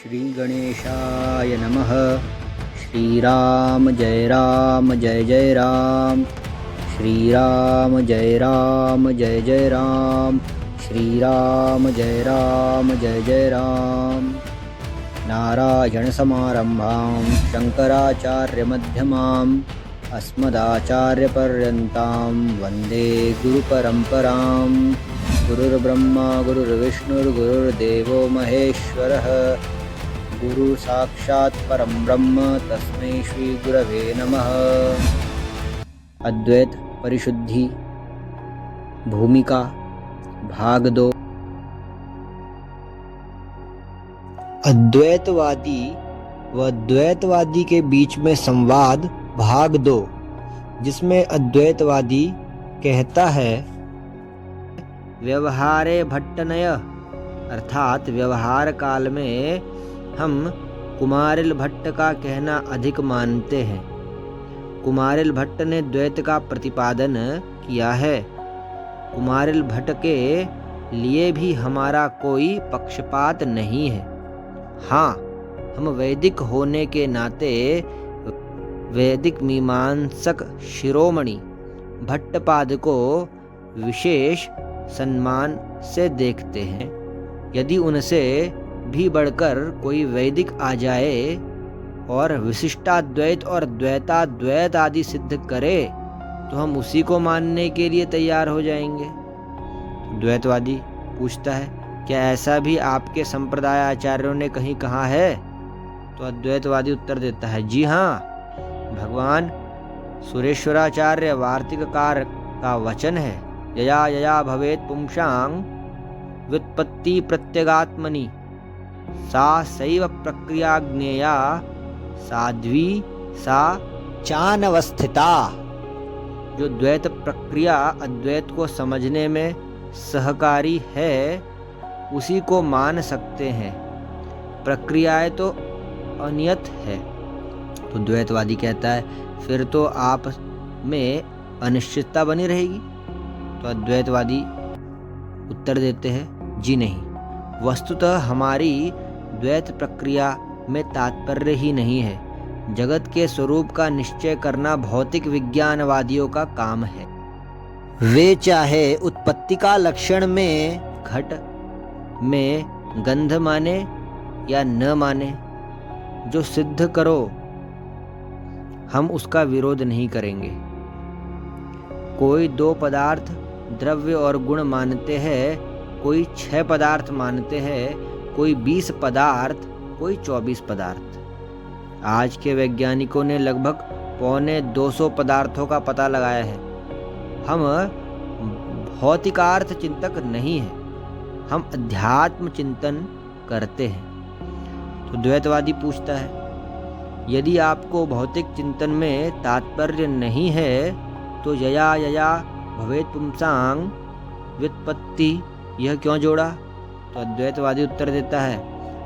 श्री गणेशाय नमः। श्रीराम जय राम जय जय राम। श्रीराम जय राम जय जय राम। श्रीराम जय राम जय जय राम। नारायण समारंभां शंकराचार्यमध्यमाम् अस्मदाचार्यपर्यन्तां वन्दे गुरुपरम्परां। गुरुर्ब्रह्मा गुरुर्विष्णुर्गुरुर्देवो महेश्वरः। गुरु साक्षात् परं ब्रह्म तस्मै श्री गुरवे नमः। अद्वैत परिशुद्धि भूमिका भाग 2। अद्वैतवादी व द्वैतवादी के बीच में संवाद भाग 2, जिसमें अद्वैतवादी कहता है, व्यवहारे भट्टनय अर्थात व्यवहार काल में हम कुमारिल भट्ट का कहना अधिक मानते हैं। कुमारिल भट्ट ने द्वैत का प्रतिपादन किया है। कुमारिल भट्ट के लिए भी हमारा कोई पक्षपात नहीं है। हाँ, हम वैदिक होने के नाते वैदिक मीमांसक शिरोमणि भट्टपाद को विशेष सम्मान से देखते हैं। यदि उनसे भी बढ़कर कोई वैदिक आ जाए और विशिष्टाद्वैत और द्वैताद्वैत आदि सिद्ध करे तो हम उसी को मानने के लिए तैयार हो जाएंगे। तो द्वैतवादी पूछता है, क्या ऐसा भी आपके संप्रदाय आचार्यों ने कहीं कहा है? तो अद्वैतवादी उत्तर देता है, जी हाँ, भगवान सुरेश्वराचार्य वार्तिककार का वचन है, यया यया भवेत् पुंसां व्युत्पत्ति प्रत्यगात्मनि सा सैव प्रक्रिया ज्ञेया साध्वी सा चानवस्थिता। जो द्वैत प्रक्रिया अद्वैत को समझने में सहकारी है उसी को मान सकते हैं, प्रक्रियाएं तो अनियत है। तो द्वैतवादी कहता है, फिर तो आप में अनिश्चितता बनी रहेगी। तो अद्वैतवादी उत्तर देते हैं, जी नहीं, वस्तुतः हमारी द्वैत प्रक्रिया में तात्पर्य ही नहीं है। जगत के स्वरूप का निश्चय करना भौतिक विज्ञानवादियों का काम है। वे चाहे उत्पत्ति का लक्षण में घट में गंध माने या न माने, जो सिद्ध करो हम उसका विरोध नहीं करेंगे। कोई 2 पदार्थ द्रव्य और गुण मानते हैं, कोई 6 पदार्थ मानते हैं, कोई 20 पदार्थ, कोई 24 पदार्थ। आज के वैज्ञानिकों ने लगभग 250 पदार्थों का पता लगाया है। हम भौतिकार्थ चिंतक नहीं हैं, हम अध्यात्म चिंतन करते हैं। तो द्वैतवादी पूछता है, यदि आपको भौतिक चिंतन में तात्पर्य नहीं है तो यया यया भवेत् पुंसां व्युत्पत्ति यह क्यों जोड़ा? तो अद्वैतवादी उत्तर देता है,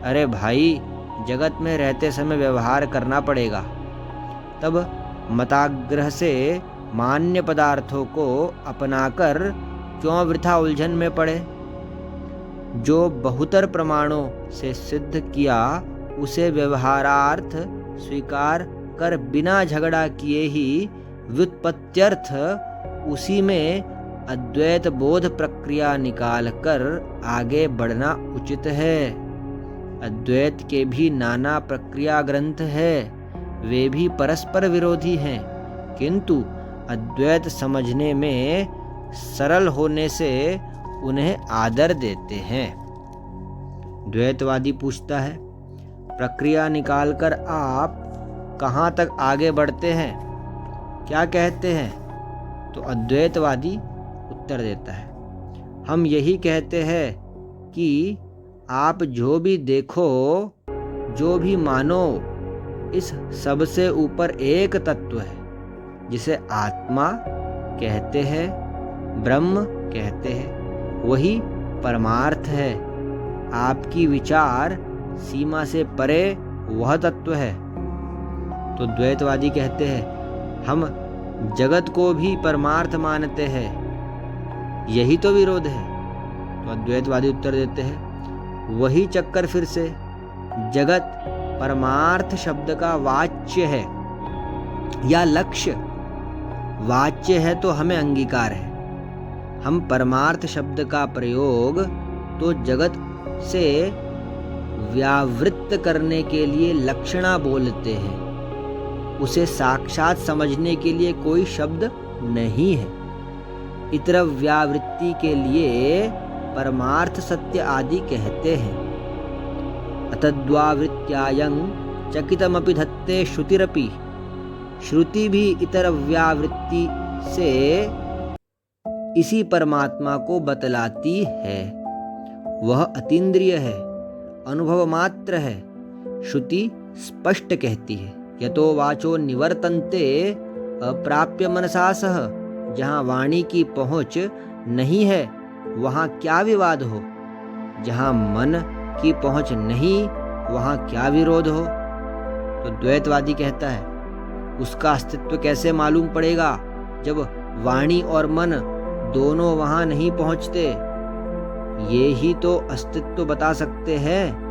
अरे भाई, जगत में रहते समय व्यवहार करना पड़ेगा, तब मताग्रह से मान्य पदार्थों को अपनाकर क्यों वृथा उलझन में पड़े? जो बहुतर प्रमाणों से सिद्ध किया उसे व्यवहारार्थ स्वीकार कर बिना झगड़ा किए ही व्युत्पत्त्यर्थ उसी में अद्वैत बोध प्रक्रिया निकाल कर आगे बढ़ना उचित है। अद्वैत के भी नाना प्रक्रिया ग्रंथ है, वे भी परस्पर विरोधी हैं, किंतु अद्वैत समझने में सरल होने से उन्हें आदर देते हैं। द्वैतवादी पूछता है, प्रक्रिया निकालकर आप कहाँ तक आगे बढ़ते हैं, क्या कहते हैं? तो अद्वैतवादी उत्तर देता है, हम यही कहते हैं कि आप जो भी देखो, जो भी मानो, इस सब से ऊपर एक तत्व है जिसे आत्मा कहते हैं, ब्रह्म कहते हैं, वही परमार्थ है। आपकी विचार सीमा से परे वह तत्व है। तो द्वैतवादी कहते हैं, हम जगत को भी परमार्थ मानते हैं, यही तो विरोध है। तो अद्वैतवादी उत्तर देते हैं, वही चक्कर फिर से। जगत परमार्थ शब्द का वाच्य है या लक्ष्य। वाच्य है तो हमें अंगीकार है। हम परमार्थ शब्द का प्रयोग तो जगत से व्यावृत्त करने के लिए लक्षणा बोलते हैं। उसे साक्षात समझने के लिए कोई शब्द नहीं है। इतर व्यावृत्ति के लिए परमार्थ सत्य आदि कहते हैं। अतद्वावृत्त्यायं चकितमपि धत्ते श्रुतिरपि। श्रुति भी इतर व्यावृत्ति से इसी परमात्मा को बतलाती है। वह अतीन्द्रिय है, अनुभव मात्र है। श्रुति स्पष्ट कहती है, यतो वाचो निवर्तन्ते अप्राप्य मनसा सह। जहाँ वाणी की पहुँच नहीं है वहाँ क्या विवाद हो, जहाँ मन की पहुँच नहीं वहाँ क्या विरोध हो। तो द्वैतवादी कहता है उसका अस्तित्व कैसे मालूम पड़ेगा जब वाणी और मन दोनों वहाँ नहीं पहुँचते। ये ही तो अस्तित्व बता सकते हैं।